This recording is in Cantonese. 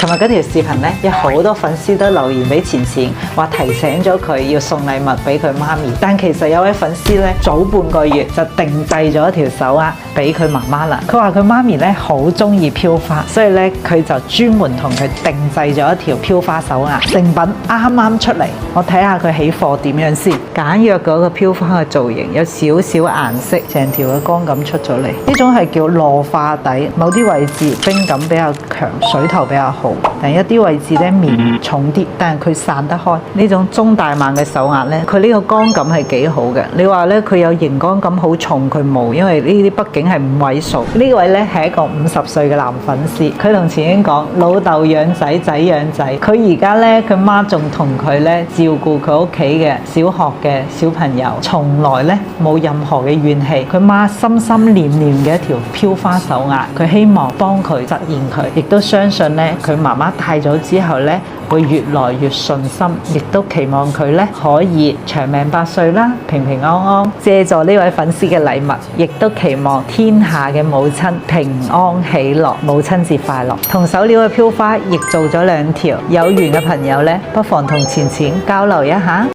琴日嗰條視頻咧，有好多粉絲都留言俾錢錢，話提醒咗佢要送禮物俾佢媽咪。但其實有位粉絲咧，早半個月就定製咗一條手鐲俾佢媽媽啦。佢話佢媽咪咧好中意飄花，所以咧佢就專門同佢定製咗一條飄花手鐲。成品啱啱出嚟，我睇下佢起貨點樣先。簡約嗰個飄花嘅造型，有少少顏色，成條嘅光感出咗嚟。呢種係叫落化底，某啲位置冰感比較強，水頭比較好。但一啲位置咧面重啲，但係佢散得開。呢種中大碼嘅手鐲咧，佢呢個光感係幾好嘅。你話咧佢有熒光感好重，佢冇，因為呢啲畢竟係5位數。呢位咧係一個50歲嘅男粉絲，佢同錢英講老豆養仔，仔養仔。佢而家咧佢媽仲同佢咧照顧佢屋企嘅小學嘅小朋友，從來咧冇任何嘅怨氣。佢媽心心念念嘅一條飄花手鐲，佢希望幫佢實現佢，亦都相信咧佢媽媽戴咗之後咧會越來越順心，亦都期望佢咧可以長命百歲啦，平平安安。借助呢位粉絲嘅禮物，亦都期望天下嘅母親平安喜樂，母親節快樂。同手料嘅飄花亦做咗2條，有緣嘅朋友咧不妨同錢錢交流一下。